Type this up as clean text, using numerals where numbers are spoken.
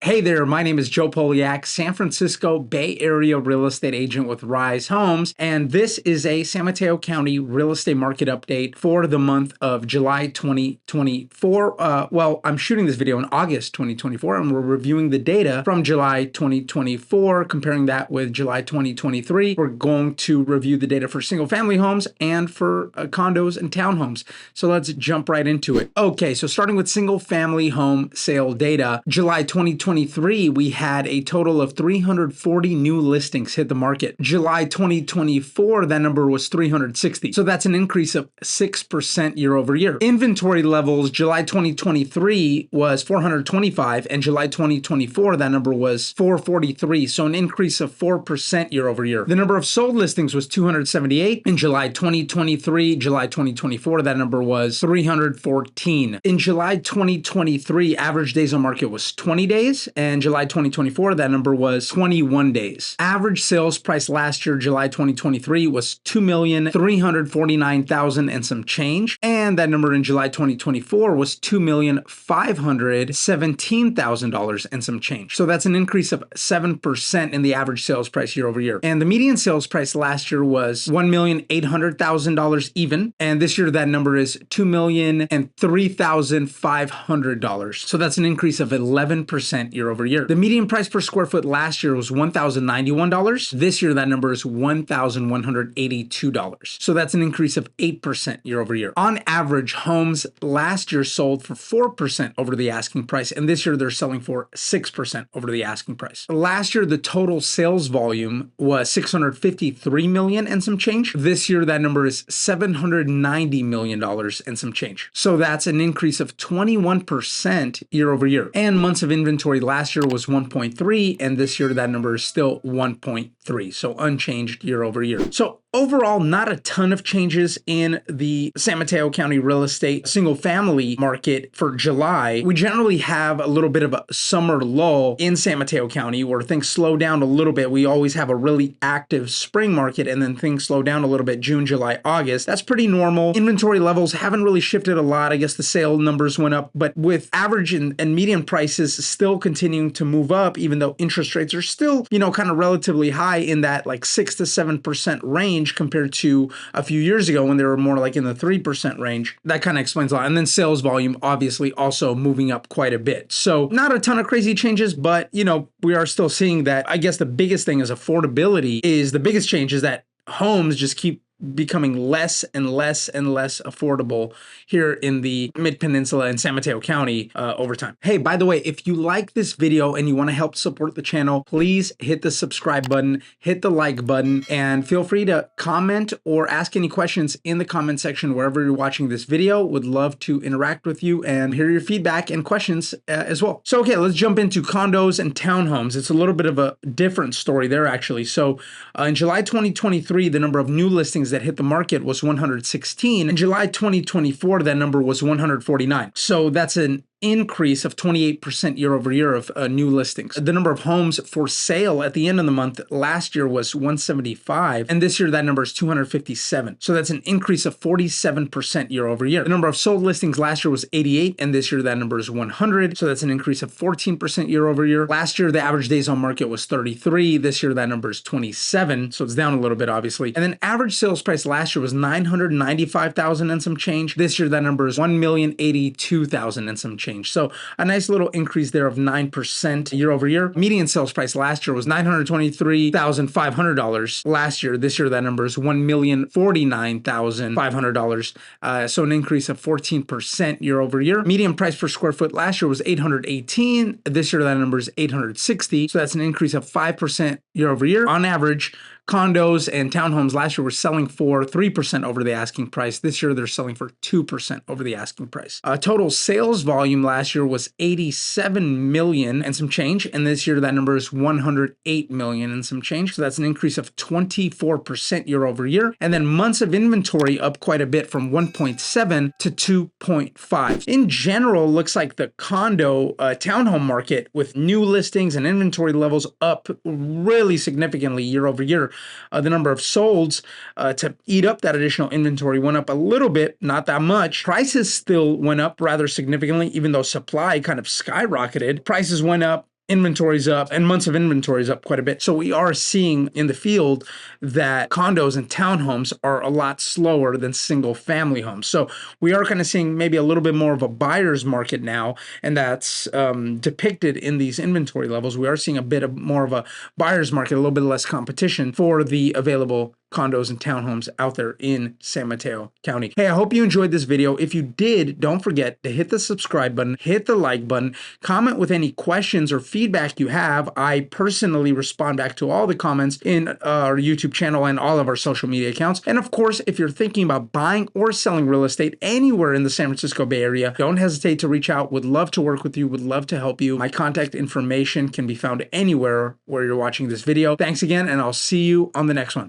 Hey there, my name is Joe Poliak, San Francisco Bay Area real estate agent with Rise Homes, and this is a San Mateo County real estate market update for the month of July 2024. Well, I'm shooting this video in August 2024, and we're reviewing the data from July 2024, comparing that with July 2023. We're going to review the data for single-family homes and for condos and townhomes. So let's jump right into it. Okay, so starting with single-family home sale data, July 2023, we had a total of 340 new listings hit the market. July 2024, that number was 360. So that's an increase of 6% year over year. Inventory levels, July 2023 was 425, and July 2024, that number was 443. So an increase of 4% year over year. The number of sold listings was 278 in July 2023. July 2024, that number was 314. In July 2023, average days on market was 20 days. And July 2024, that number was 21 days. Average sales price last year, July 2023, was $2,349,000 and some change. And that number in July 2024 was $2,517,000 and some change. So that's an increase of 7% in the average sales price year over year. And the median sales price last year was $1,800,000 even. And this year, that number is $2,003,500. So that's an increase of 11% year over year. The median price per square foot last year was $1,091. This year, that number is $1,182. So that's an increase of 8% year over year. On average, homes last year sold for 4% over the asking price, and this year they're selling for 6% over the asking price. Last year, the total sales volume was $653 million and some change. This year, that number is $790 million and some change. So that's an increase of 21% year over year. And months of inventory last year was 1.3, and this year that number is still 1.3, so unchanged year over year. So overall, not a ton of changes in the San Mateo County real estate single family market for July. We generally have a little bit of a summer lull in San Mateo County where things slow down a little bit. We always have a really active spring market, and then things slow down a little bit June, July, August. That's pretty normal. Inventory levels haven't really shifted a lot. I guess the sale numbers went up, but with average and median prices still continuing to move up, even though interest rates are still, kind of relatively high in that like 6 to 7% range compared to a few years ago when they were more like in the 3% range. That kind of explains a lot. And then sales volume obviously also moving up quite a bit. So not a ton of crazy changes, but we are still seeing that. I guess the biggest thing is affordability is the biggest change is that homes just keep becoming less and less and less affordable here in the Mid-Peninsula and San Mateo County over time. Hey, by the way, if you like this video and you want to help support the channel, please hit the subscribe button, hit the like button, and feel free to comment or ask any questions in the comment section wherever you're watching this video. Would love to interact with you and hear your feedback and questions as well. So, okay, let's jump into condos and townhomes. It's a little bit of a different story there, actually. So in July 2023, the number of new listings that hit the market was 116. In July 2024, that number was 149. So that's an increase of 28% year over year of new listings. The number of homes for sale at the end of the month last year was 175, and this year that number is 257. So that's an increase of 47% year over year. The number of sold listings last year was 88, and this year that number is 100. So that's an increase of 14% year over year. Last year, the average days on market was 33. This year that number is 27. So it's down a little bit, obviously. And then average sales price last year was $995,000 and some change. This year that number is $1,082,000 and some change. So a nice little increase there of 9% year over year. Median sales price last year was $923,500 last year. This year, that number is $1,049,500. So an increase of 14% year over year. Median price per square foot last year was $818. This year, that number is $860. So that's an increase of 5% year over year. On average, condos and townhomes last year were selling for 3% over the asking price. This year, they're selling for 2% over the asking price. Total sales volume last year was 87 million and some change, and this year that number is 108 million and some change. So that's an increase of 24% year over year. And then months of inventory up quite a bit from 1.7 to 2.5. In general, looks like the condo townhome market with new listings and inventory levels up really significantly year over year. The number of solds to eat up that additional inventory went up a little bit, not that much. Prices still went up rather significantly, even though supply kind of skyrocketed. Prices went up inventory's up and months of inventory is up quite a bit. So we are seeing in the field that condos and townhomes are a lot slower than single family homes. So we are kind of seeing maybe a little bit more of a buyer's market now, and that's depicted in these inventory levels. We are seeing a bit of more of a buyer's market, a little bit less competition for the available condos and townhomes out there in San Mateo County. Hey, I hope you enjoyed this video. If you did, don't forget to hit the subscribe button, hit the like button, comment with any questions or feedback you have. I personally respond back to all the comments in our YouTube channel and all of our social media accounts. And of course, if you're thinking about buying or selling real estate anywhere in the San Francisco Bay Area, don't hesitate to reach out. Would love to work with you, would love to help you. My contact information can be found anywhere where you're watching this video. Thanks again, and I'll see you on the next one.